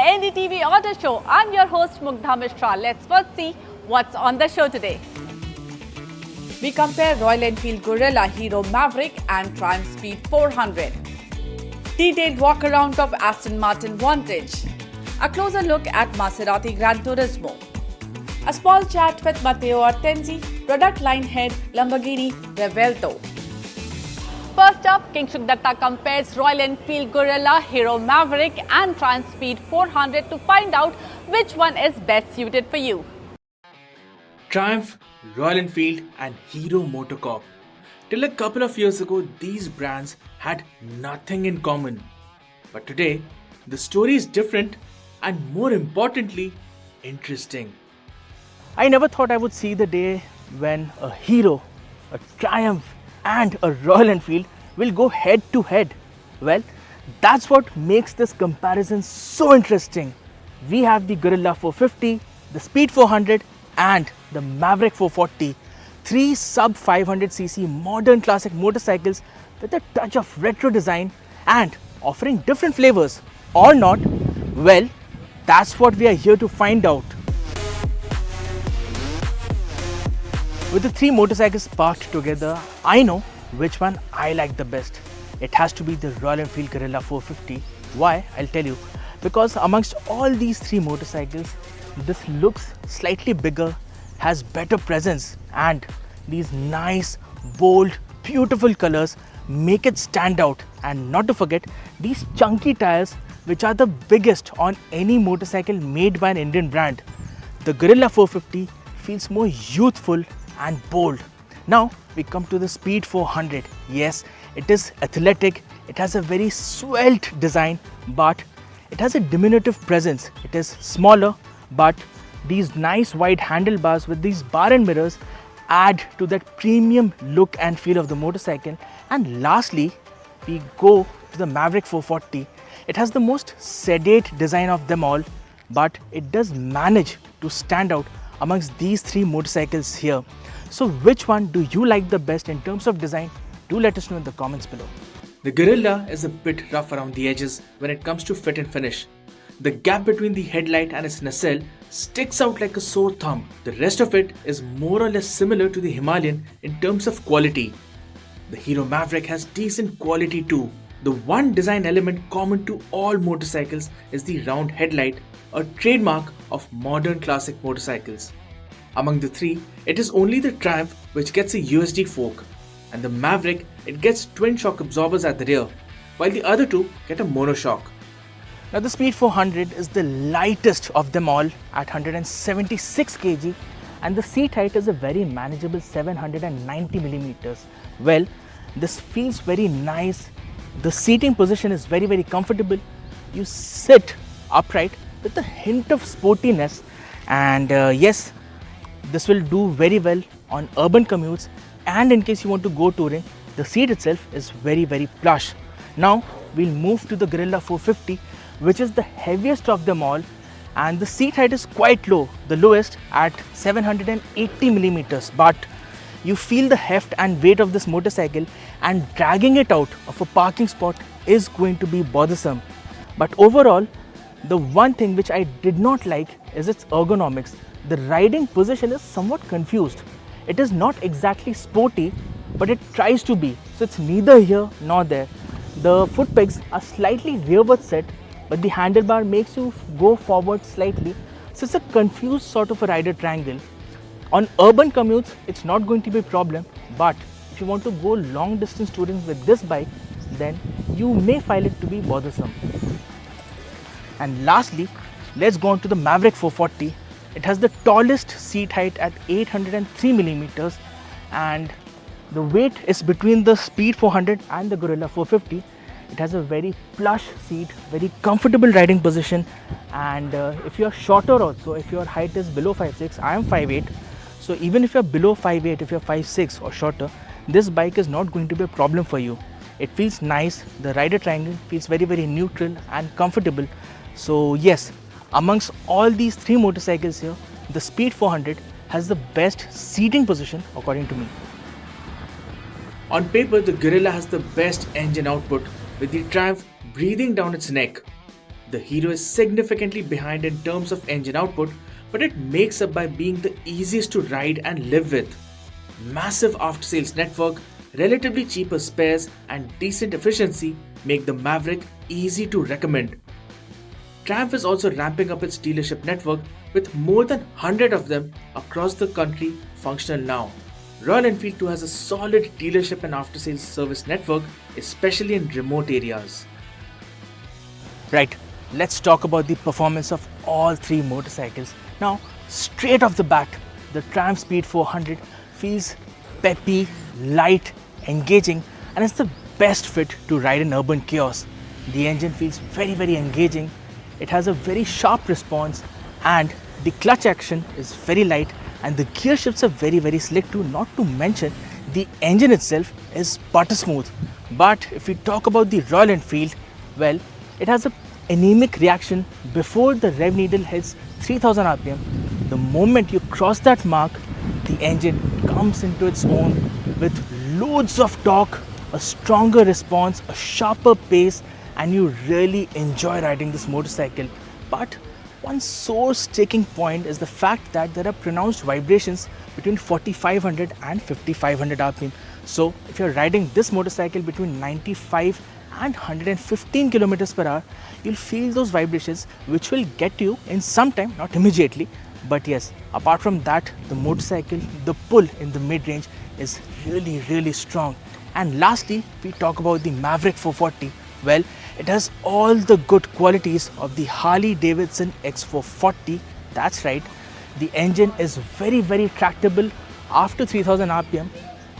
NDTV Auto Show. I'm your host Mugdha Mishra. Let's first see what's on the show today. We compare Royal Enfield Guerrilla Hero Maverick and Triumph Speed 400. Detailed walk around of Aston Martin Vantage. A closer look at Maserati Gran Turismo. A small chat with Matteo Artenzi, product line head Lamborghini Revuelto. First up, King Shukdatta compares Royal Enfield Guerrilla Hero Maverick and Triumph Speed 400 to find out which one is best suited for you. Triumph, Royal Enfield and Hero MotoCorp. Till a couple of years ago, these brands had nothing in common. But today, the story is different and more importantly, interesting. I never thought I would see the day when a Hero, a Triumph and a Royal Enfield will go head to head. Well, that's what makes this comparison so interesting. We have the Guerrilla 450, the Speed 400 and the Maverick 440. Three sub 500cc modern classic motorcycles with a touch of retro design and offering different flavors or not. Well, that's what we are here to find out. With the three motorcycles parked together, I know which one I like the best. It has to be the Royal Enfield Guerrilla 450. Why? I'll tell you. Because amongst all these three motorcycles, this looks slightly bigger, has better presence, and these nice, bold, beautiful colors make it stand out. And not to forget, these chunky tires, which are the biggest on any motorcycle made by an Indian brand. The Guerrilla 450 feels more youthful and bold. Now we come to the Speed 400. Yes, it is athletic, it has a very svelte design, but it has a diminutive presence. It is smaller, but these nice wide handlebars with these bar and mirrors add to that premium look and feel of the motorcycle. And lastly, we go to the Maverick 440. It has the most sedate design of them all, but it does manage to stand out amongst these three motorcycles here. So which one do you like the best in terms of design? Do let us know in the comments below. The Guerrilla is a bit rough around the edges when it comes to fit and finish. The gap between the headlight and its nacelle sticks out like a sore thumb. The rest of it is more or less similar to the Himalayan in terms of quality. The Hero Maverick has decent quality too. The one design element common to all motorcycles is the round headlight, a trademark of modern classic motorcycles. Among the three, it is only the Triumph which gets a USD fork, and the Maverick, it gets twin shock absorbers at the rear, while the other two get a monoshock. Now the Speed 400 is the lightest of them all at 176 kg, and the seat height is a very manageable 790 millimeters. Well, this feels very nice. The seating position is very comfortable. You sit upright with a hint of sportiness, and yes, this will do very well on urban commutes, and in case you want to go touring, the seat itself is very plush. Now we'll move to the Guerrilla 450, which is the heaviest of them all, and the seat height is quite low, the lowest at 780 millimeters. But you feel the heft and weight of this motorcycle, and dragging it out of a parking spot is going to be bothersome. But overall, the one thing which I did not like is its ergonomics. The riding position is somewhat confused. It is not exactly sporty, but it tries to be. So it's neither here nor there. The foot pegs are slightly rearward set, but the handlebar makes you go forward slightly. So it's a confused sort of a rider triangle. On urban commutes, it's not going to be a problem, but if you want to go long distance touring with this bike, then you may find it to be bothersome. And lastly, let's go on to the Maverick 440. It has the tallest seat height at 803 millimeters, and the weight is between the Speed 400 and the Guerrilla 450. It has a very plush seat, very comfortable riding position, and if you are shorter also, if your height is below 5'6", I am 5'8", so even if you are below 5'8", if you are 5'6" or shorter, this bike is not going to be a problem for you. It feels nice, the rider triangle feels very neutral and comfortable. So yes, amongst all these three motorcycles here, the Speed 400 has the best seating position according to me. On paper, the Guerrilla has the best engine output, with the Triumph breathing down its neck. The Hero is significantly behind in terms of engine output, but it makes up by being the easiest to ride and live with. Massive after-sales network, relatively cheaper spares and decent efficiency make the Maverick easy to recommend. Triumph is also ramping up its dealership network with more than 100 of them across the country functional now. Royal Enfield too has a solid dealership and after-sales service network, especially in remote areas. Right, let's talk about the performance of all three motorcycles. Now, straight off the bat, the Triumph Speed 400 feels peppy, light, engaging, and it's the best fit to ride in urban chaos. The engine feels very engaging. It has a very sharp response, and the clutch action is very light, and the gear shifts are very slick too. Not to mention, the engine itself is butter smooth. But if we talk about the Royal Enfield, well, it has an anemic reaction before the rev needle hits 3000 rpm. The moment you cross that mark, the engine comes into its own with loads of torque, a stronger response, a sharper pace, and you really enjoy riding this motorcycle. But one sore sticking point is the fact that there are pronounced vibrations between 4500 and 5500 rpm. So if you're riding this motorcycle between 95 and 115 kilometers per hour, you'll feel those vibrations, which will get you in some time, not immediately. But yes, apart from that, the motorcycle, the pull in the mid-range is really strong. And lastly, we talk about the Maverick 440. Well, it has all the good qualities of the Harley Davidson X440. That's right, the engine is very tractable after 3000 rpm,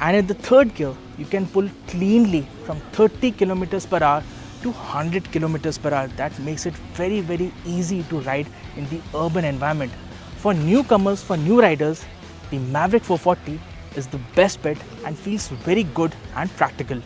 and in the third gear you can pull cleanly from 30 kilometers per hour to 100 kilometers per hour. That makes it very easy to ride in the urban environment. For newcomers, for new riders, the Maverick 440 is the best bet and feels very good and practical.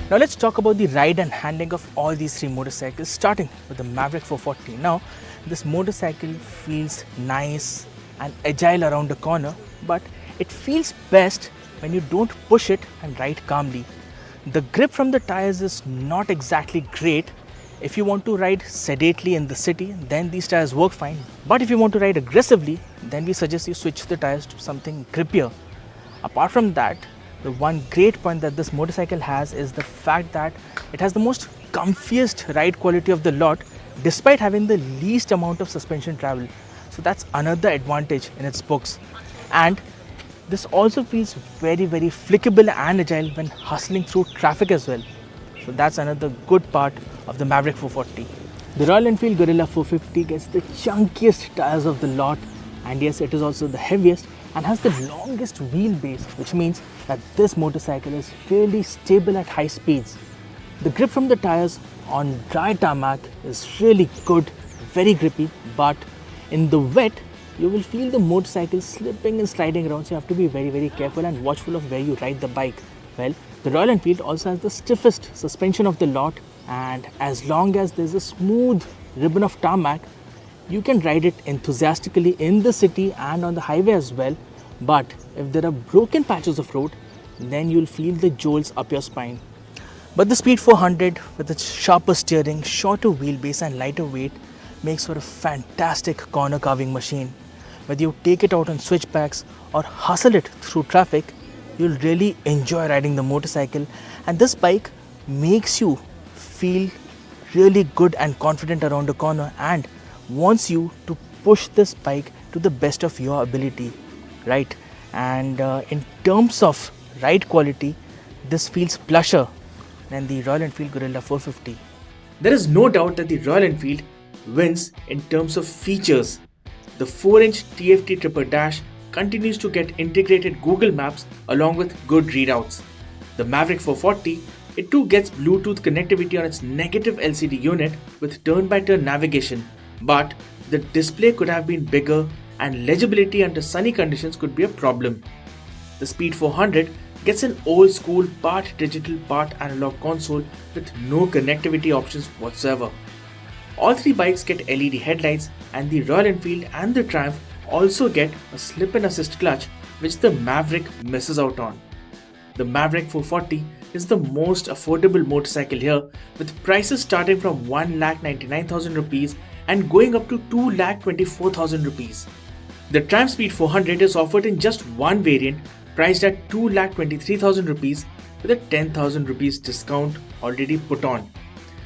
Now let's talk about the ride and handling of all these three motorcycles, starting with the Maverick 440. Now, this motorcycle feels nice and agile around the corner, but it feels best when you don't push it and ride calmly. The grip from the tires is not exactly great. If you want to ride sedately in the city, then these tires work fine. But if you want to ride aggressively, then we suggest you switch the tires to something grippier. Apart from that, the one great point that this motorcycle has is the fact that it has the most comfiest ride quality of the lot, despite having the least amount of suspension travel. So that's another advantage in its books. And this also feels very flickable and agile when hustling through traffic as well. So that's another good part of the Maverick 440. The Royal Enfield Guerrilla 450 gets the chunkiest tires of the lot, and yes, it is also the heaviest and has the longest wheelbase, which means that this motorcycle is really stable at high speeds. The grip from the tires on dry tarmac is really good, very grippy, but in the wet, you will feel the motorcycle slipping and sliding around, so you have to be very careful and watchful of where you ride the bike. Well, the Royal Enfield also has the stiffest suspension of the lot, and as long as there's a smooth ribbon of tarmac, you can ride it enthusiastically in the city and on the highway as well. But if there are broken patches of road, then you'll feel the jolts up your spine. But the Speed 400, with its sharper steering, shorter wheelbase and lighter weight, makes for a fantastic corner carving machine. Whether you take it out on switchbacks or hustle it through traffic, you'll really enjoy riding the motorcycle, and this bike makes you feel really good and confident around the corner and wants you to push this bike to the best of your ability, right? And in terms of ride quality, this feels plusher than the Royal Enfield Guerrilla 450. There is no doubt that the Royal Enfield wins in terms of features. The 4-inch TFT Tripper Dash continues to get integrated Google Maps along with good readouts. The Maverick 440, it too gets Bluetooth connectivity on its negative LCD unit with turn-by-turn navigation, but the display could have been bigger and legibility under sunny conditions could be a problem. The Speed 400 gets an old school part digital part analog console with no connectivity options whatsoever. All three bikes get LED headlights, and the Royal Enfield and the Triumph also get a slip and assist clutch, which the Maverick misses out on. The Maverick 440 is the most affordable motorcycle here, with prices starting from 1,99,000 rupees and going up to 2,24,000 rupees. The Triumph Speed 400 is offered in just one variant, priced at 2,23,000 rupees with a 10,000 rupees discount already put on.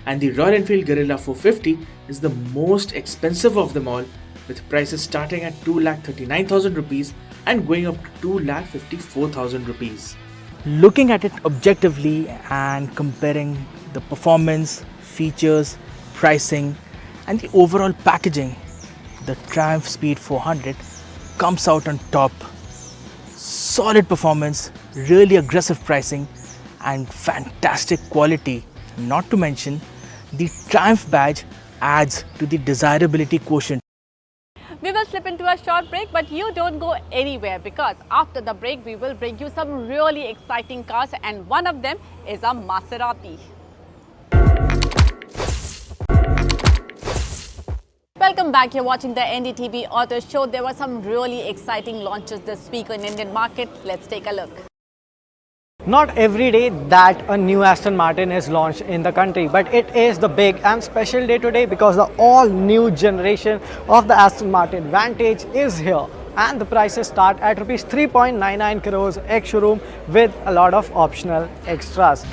And the Royal Enfield Guerrilla 450 is the most expensive of them all, with prices starting at 2,39,000 rupees and going up to 2,54,000 rupees. Looking at it objectively and comparing the performance, features, pricing and the overall packaging, the Triumph Speed 400 comes out on top. Solid performance, really aggressive pricing and fantastic quality. Not to mention, the Triumph badge adds to the desirability quotient. We will slip into a short break, but you don't go anywhere, because after the break we will bring you some really exciting cars, and one of them is a Maserati. Welcome back. You're watching the NDTV Auto Show. There were some really exciting launches this week on Indian market. Let's take a look. Not every day that a new Aston Martin is launched in the country, but it is the big and special day today because the all new generation of the Aston Martin Vantage is here, and the prices start at rupees 3.99 crores ex-showroom with a lot of optional extras.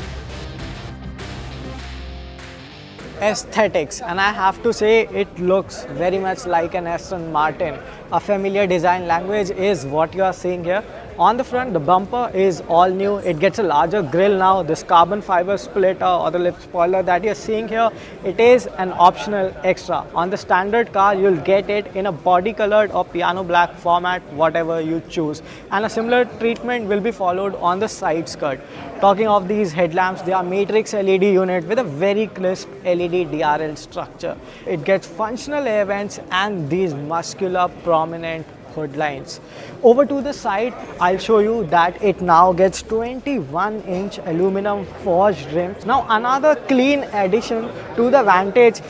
Aesthetics, and I have to say it looks very much like an Aston Martin. A familiar design language is what you are seeing here. On the front, the bumper is all new. It gets a larger grille now. This carbon fiber splitter or the lip spoiler that you're seeing here, it is an optional extra. On the standard car, you'll get it in a body colored or piano black format, whatever you choose. And a similar treatment will be followed on the side skirt. Talking of these headlamps, they are matrix LED unit with a very crisp LED DRL structure. It gets functional air vents and these muscular prominent hood lines. Over to the side, I'll show you that it now gets 21-inch aluminum forged rims. Now another clean addition to the Vantage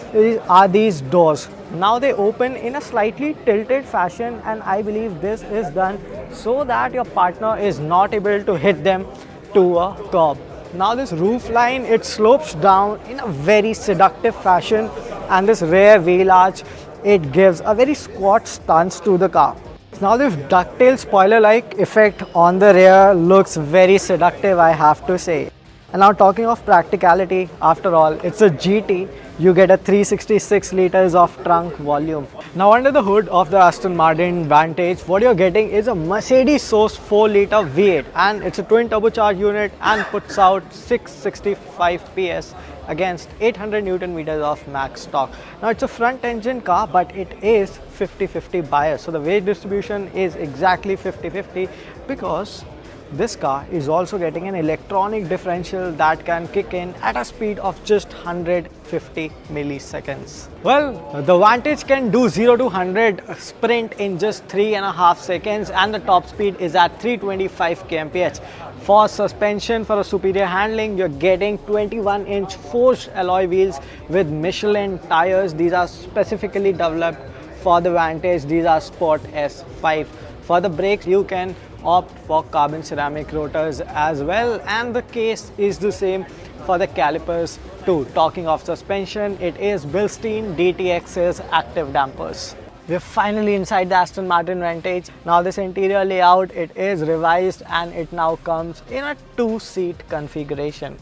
are these doors. Now they open in a slightly tilted fashion, and I believe this is done so that your partner is not able to hit them to a curb. Now this roof line, it slopes down in a very seductive fashion, and this rear wheel arch, it gives a very squat stance to the car. Now this ducktail spoiler-like effect on the rear looks very seductive, I have to say. And now talking of practicality, after all, it's a GT. You get a 366 liters of trunk volume. Now under the hood of the Aston Martin Vantage, what you're getting is a Mercedes sourced 4-liter V8, and it's a twin turbocharged unit and puts out 665 PS against 800 Newton meters of max torque. Now it's a front engine car, but it is 50-50 bias. So the weight distribution is exactly 50-50 because this car is also getting an electronic differential that can kick in at a speed of just 150 milliseconds. Well, the Vantage can do 0 to 100 sprint in just 3.5 seconds, and the top speed is at 325 kmph. For suspension, for a superior handling, you're getting 21-inch forged alloy wheels with Michelin tires. These are specifically developed for the Vantage. These are Sport S5. For the brakes, you can opt for carbon ceramic rotors as well, and the case is the same for the calipers too. Talking of suspension, it is Bilstein DTX's active dampers. We're finally inside the Aston Martin Vantage. Now this interior layout, it is revised and it now comes in a 2-seat configuration.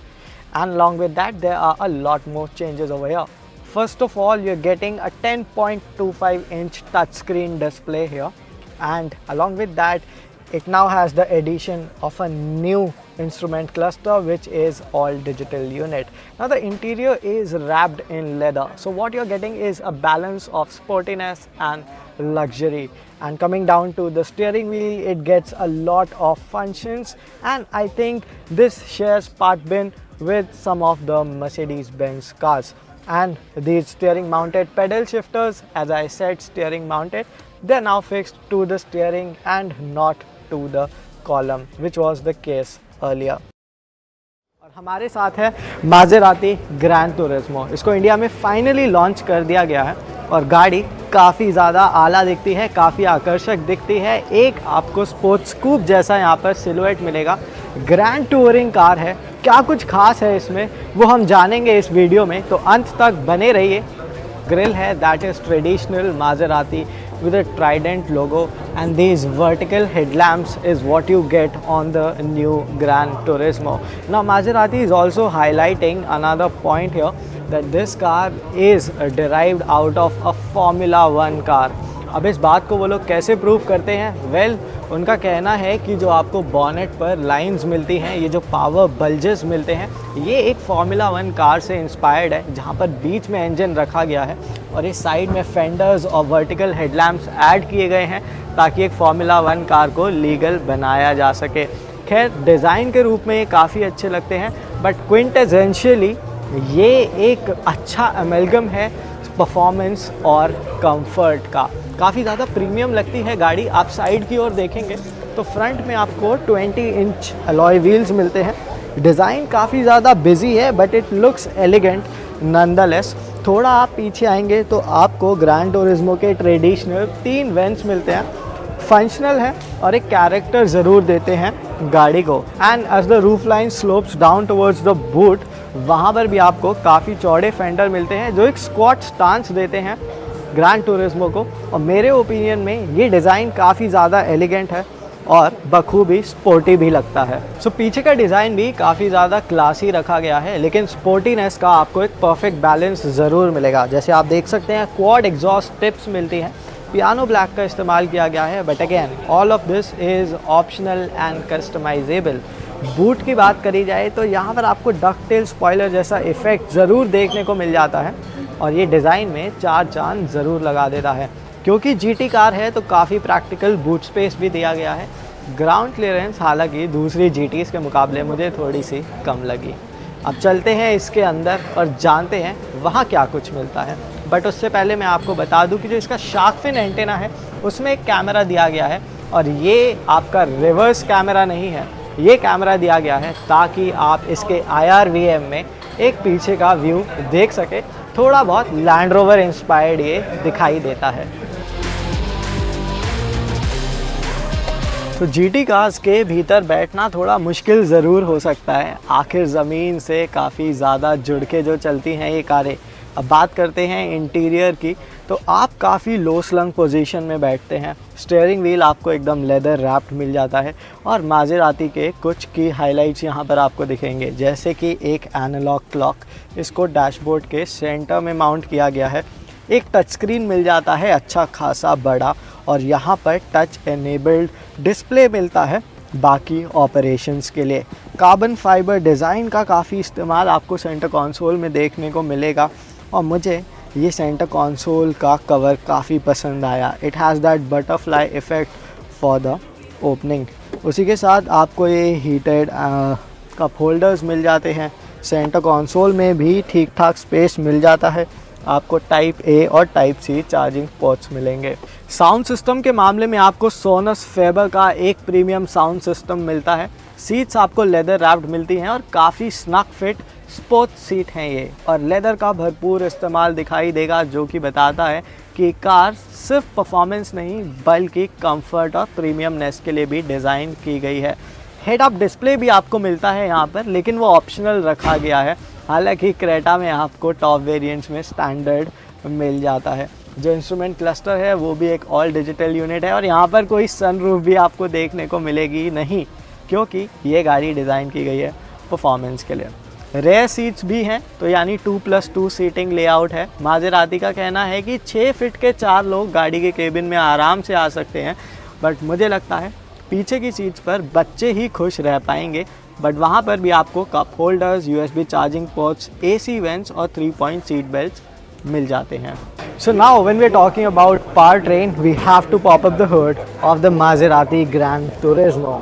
And along with that, there are a lot more changes over here. First of all, you're getting a 10.25-inch touchscreen display here, and along with that, it now has the addition of a new instrument cluster, which is all digital unit. Now the interior is wrapped in leather, so what you're getting is a balance of sportiness and luxury. And coming down to the steering wheel, it gets a lot of functions, and I think this shares part bin with some of the Mercedes-Benz cars. And these steering mounted pedal shifters, as I said, steering mounted, they're now fixed to the steering and not to the column, which was the case earlier. और हमारे साथ है Maserati Gran Turismo. इसको India में finally launch कर दिया गया है, और गाड़ी काफ़ी ज़्यादा आला दिखती है, काफ़ी आकर्षक दिखती है। एक आपको स्पोर्ट्स कूप जैसा यहाँ पर सिलुएट मिलेगा। ग्रैंड टूरिंग कार है, क्या कुछ खास है इसमें वो हम जानेंगे इस वीडियो में, तो अंत तक बने रहिए। ग्रिल है that is traditional Maserati with a trident logo, and these vertical headlamps is what you get on the new Gran Turismo. Now Maserati is also highlighting another point here, that this car is derived out of a Formula 1 car. अब इस बात को वो लोग कैसे prove करते हैं? Well, उनका कहना है कि जो आपको बॉनेट पर लाइंस मिलती हैं, ये जो पावर बल्जेस मिलते हैं, ये एक फार्मूला 1 कार से इंस्पायर्ड है, जहाँ पर बीच में इंजन रखा गया है और इस साइड में फेंडर्स और वर्टिकल हेडलैम्प्स ऐड किए गए हैं ताकि एक फार्मूला 1 कार को लीगल बनाया जा सके। खैर, डिज़ाइन के रूप में ये काफ़ी अच्छे लगते हैं, बट क्विंटेसेंशियली ये एक अच्छा अमेलगम है परफॉर्मेंस और कंफर्ट का। काफ़ी ज़्यादा प्रीमियम लगती है गाड़ी। आप साइड की ओर देखेंगे तो फ्रंट में आपको 20 इंच अलॉय व्हील्स मिलते हैं। डिज़ाइन काफ़ी ज़्यादा बिजी है but it looks elegant nonetheless. थोड़ा आप पीछे आएंगे तो आपको ग्रैंड टूरिज्मो के ट्रेडिशनल 3 वेंट्स मिलते हैं, फंक्शनल है और एक कैरेक्टर ज़रूर देते हैं गाड़ी को। And as the roof line slopes down towards the boot, वहाँ पर भी आपको काफ़ी चौड़े फेंडर मिलते हैं जो एक स्क्वाट स्टांस देते हैं ग्रैंड टूरिज्मो को। और मेरे ओपिनियन में ये डिज़ाइन काफ़ी ज़्यादा एलिगेंट है और बखूबी स्पोर्टी भी लगता है। सो पीछे का डिज़ाइन भी काफ़ी ज़्यादा क्लासी रखा गया है, लेकिन स्पोर्टीनेस का आपको एक परफेक्ट बैलेंस ज़रूर मिलेगा। जैसे आप देख सकते हैं क्वाड एग्जॉस्ट टिप्स मिलती हैं, पियानो ब्लैक का इस्तेमाल किया गया है, but again all of this is optional and customisable. Boot की बात करी जाए तो यहाँ पर आपको डकटेल स्पॉइलर जैसा इफ़ेक्ट ज़रूर देखने को मिल जाता है और ये डिज़ाइन में 4 चांद ज़रूर लगा देता है। क्योंकि GT कार है तो काफ़ी प्रैक्टिकल बूट स्पेस भी दिया गया है। ग्राउंड क्लियरेंस हालांकि दूसरी GTs के मुकाबले मुझे थोड़ी सी कम लगी। अब चलते हैं इसके अंदर और जानते हैं वहाँ क्या कुछ मिलता है, बट उससे पहले मैं आपको बता दूं कि जो इसका शार्क फिन एंटेना है उसमें एक कैमरा दिया गया है और ये आपका रिवर्स कैमरा नहीं है, ये कैमरा दिया गया है ताकि आप इसके IRVM में एक पीछे का व्यू देख सके। थोड़ा बहुत लैंड रोवर इंस्पायर्ड ये दिखाई देता है। तो GT कार्स के भीतर बैठना थोड़ा मुश्किल ज़रूर हो सकता है, आखिर ज़मीन से काफ़ी ज़्यादा जुड़ के जो चलती हैं ये कारें। अब बात करते हैं इंटीरियर की, तो आप काफ़ी लो स्लंग पोजीशन में बैठते हैं। स्टीयरिंग व्हील आपको एकदम लेदर रैप्ड मिल जाता है और मासेराती के कुछ की हाइलाइट्स यहाँ पर आपको दिखेंगे, जैसे कि एक एनालॉग क्लॉक, इसको डैशबोर्ड के सेंटर में माउंट किया गया है। एक टच स्क्रीन मिल जाता है अच्छा खासा बड़ा और यहाँ पर टच एनेबल्ड डिस्प्ले मिलता है बाकी ऑपरेशंस के लिए। कार्बन फाइबर डिज़ाइन का काफ़ी इस्तेमाल आपको सेंटर कंसोल में देखने को मिलेगा और मुझे ये सेंटर कंसोल का कवर काफ़ी पसंद आया। It has that butterfly effect for the opening. उसी के साथ आपको ये हीटेड कप होल्डर्स मिल जाते हैं। सेंटर कंसोल में भी ठीक ठाक स्पेस मिल जाता है। आपको टाइप A और टाइप C चार्जिंग पोर्ट्स मिलेंगे। साउंड सिस्टम के मामले में आपको सोनस फेबर का एक प्रीमियम साउंड सिस्टम मिलता है। सीट्स आपको लेदर रैप्ड मिलती हैं और काफ़ी स्नक फिट स्पोर्ट्स सीट हैं ये, और लेदर का भरपूर इस्तेमाल दिखाई देगा जो कि बताता है कि कार सिर्फ परफॉर्मेंस नहीं बल्कि कंफर्ट और प्रीमियमनेस के लिए भी डिज़ाइन की गई है। हेड अप डिस्प्ले भी आपको मिलता है यहाँ पर, लेकिन वो ऑप्शनल रखा गया है। हालांकि क्रेटा में आपको टॉप वेरिएंट्स में स्टैंडर्ड मिल जाता है। जो इंस्ट्रूमेंट क्लस्टर है वो भी एक ऑल डिजिटल यूनिट है और यहाँ पर कोई सनरूफ भी आपको देखने को मिलेगी नहीं, क्योंकि ये गाड़ी डिज़ाइन की गई है परफॉर्मेंस के लिए। रेयर सीट्स भी हैं, तो यानी 2+2 सीटिंग लेआउट है। मासेराती का कहना है कि 6 फीट के 4 लोग गाड़ी के केबिन में आराम से आ सकते हैं, बट मुझे लगता है पीछे की सीट्स पर बच्चे ही खुश रह पाएंगे। बट वहाँ पर भी आपको cup holders, USB charging ports, AC vents और 3-point सीट बेल्ट्स मिल जाते हैं। So now when we're talking about powertrain, we have to pop up the hood of the Maserati Gran Turismo.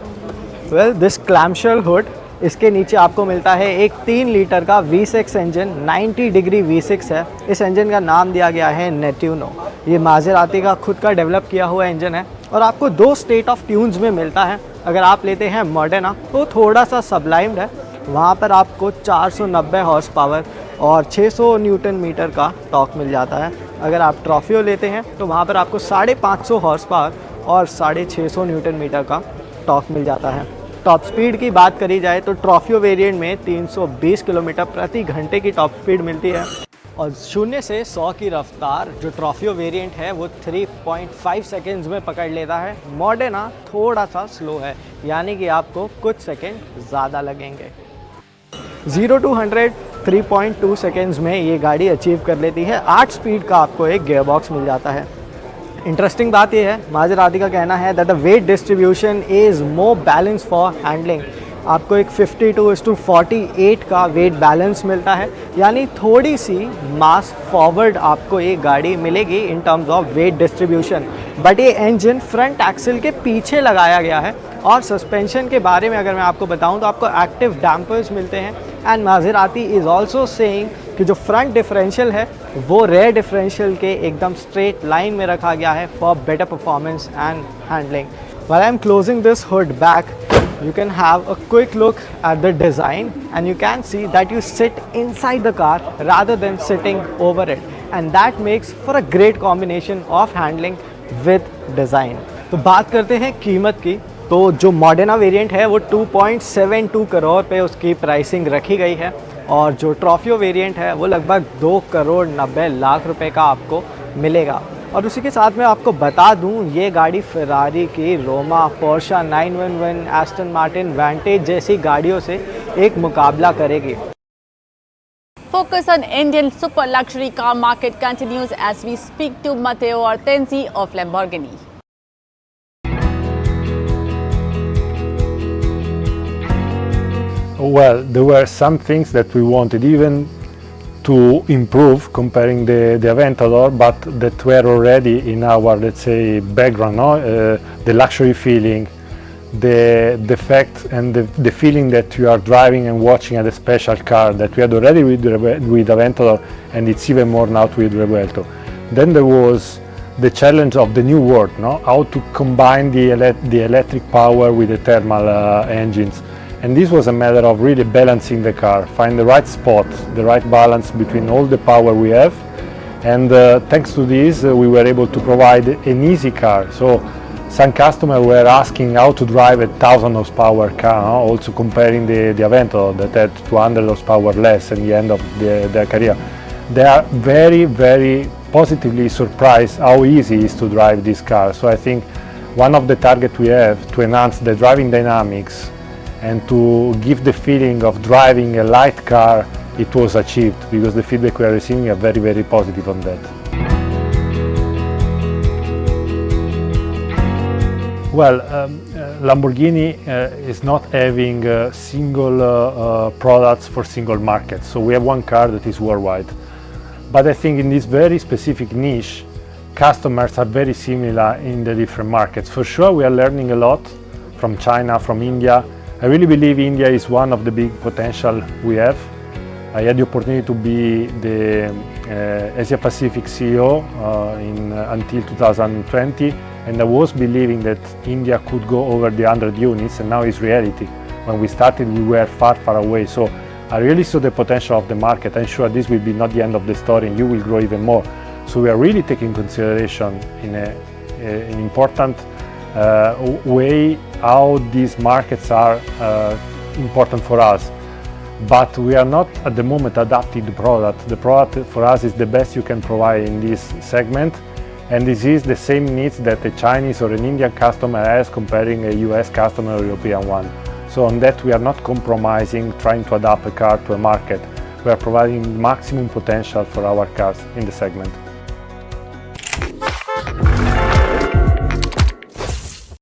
Well, this clamshell hood, इसके नीचे आपको मिलता है एक 3 litre का V6 इंजन, 90 डिग्री V6 है। इस इंजन का नाम दिया गया है नेट्यूनो। ये मासेराती का खुद का डेवलप किया हुआ इंजन है और आपको 2 स्टेट ऑफ ट्यून्स में मिलता है। अगर आप लेते हैं मॉडर्ना तो थोड़ा सा सबलाइम्ड है, वहाँ पर आपको 490 हॉर्स पावर और 600 न्यूटन मीटर का टॉर्क मिल जाता है। अगर आप ट्रॉफियो लेते हैं तो वहाँ पर आपको 550 हॉर्स पावर और 650 न्यूटन मीटर का टॉर्क मिल जाता है। टॉप स्पीड की बात करी जाए तो ट्रॉफियो वेरिएंट में 320 किलोमीटर प्रति घंटे की टॉप स्पीड मिलती है और 0 से 100 की रफ्तार जो ट्रॉफियो वेरिएंट है वो 3.5 सेकेंड्स में पकड़ लेता है। मॉडेना थोड़ा सा स्लो है, यानी कि आपको कुछ सेकेंड ज़्यादा लगेंगे। 0 to 100 3.2 सेकेंड्स में ये गाड़ी अचीव कर लेती है। 8 स्पीड का आपको एक गियर बॉक्स मिल जाता है। इंटरेस्टिंग बात यह है, मासेराती का कहना है that the wait distribution is more balance for handling. आपको एक 52:48 का वेट बैलेंस मिलता है, यानी थोड़ी सी मास फॉरवर्ड आपको ये गाड़ी मिलेगी in terms of weight distribution. But ये इंजन फ्रंट एक्सल के पीछे लगाया गया है और सस्पेंशन के बारे में अगर मैं आपको बताऊं तो आपको एक्टिव डैम्पर्स मिलते हैं। And Maserati is also saying कि जो फ्रंट डिफरेंशियल है वो रेयर डिफरेंशियल के एकदम स्ट्रेट लाइन में रखा गया है for better performance and handling. While I'm closing this hood back, you can have a quick look at the design and you can see that you sit inside the car rather than sitting over it, and that makes for a great combination of handling with design. तो बात करते हैं कीमत की। तो जो मॉडेना variant है वो 2.72 करोड़ पे उसकी प्राइसिंग रखी गई है और जो ट्रॉफियो वेरिएंट है वो लगभग 2,90,00,000 रुपए का आपको मिलेगा। और उसी के साथ मैं आपको बता दूं ये गाड़ी फेरारी की Roma, Portia 911, Aston Martin vantage जैसी गाड़ियों से एक मुकाबला करेगी। Focus on Indian super luxury car market continues as we speak to Matteo Artenzi of Lamborghini. Well, there were some things that we wanted even to improve comparing the Aventador, but that were already in our, let's say, background, no? The luxury feeling, the fact and the feeling that you are driving and watching at a special car that we had already with Aventador, and it's even more now with Revuelto. Then there was the challenge of the new world, no? How to combine the electric power with the thermal engines. And this was a matter of really balancing the car, find the right spot, the right balance between all the power we have. And thanks to this, we were able to provide an easy car. So some customers were asking how to drive a 1,000 horsepower car, no? Also comparing the Aventador that had 200 horsepower less at the end of their career. They are very, very positively surprised how easy it is to drive this car. So I think one of the targets we have to enhance the driving dynamics and to give the feeling of driving a light car, it was achieved because the feedback we are receiving are very, very positive on that. Well, Lamborghini is not having single products for single markets, so we have one car that is worldwide. But I think in this very specific niche, customers are very similar in the different markets. For sure, we are learning a lot from China, from India. I really believe India is one of the big potential we have. I had the opportunity to be the Asia Pacific CEO until 2020, and I was believing that India could go over the 100 units, and now it's reality. When we started, we were far, far away. So I really saw the potential of the market. I'm sure this will be not the end of the story, and you will grow even more. So we are really taking consideration in an important way how these markets are important for us. But we are not at the moment adapting the product. The product for us is the best you can provide in this segment, and this is the same needs that a Chinese or an Indian customer has comparing a US customer or European one. So on that we are not compromising trying to adapt a car to a market. We are providing maximum potential for our cars in the segment.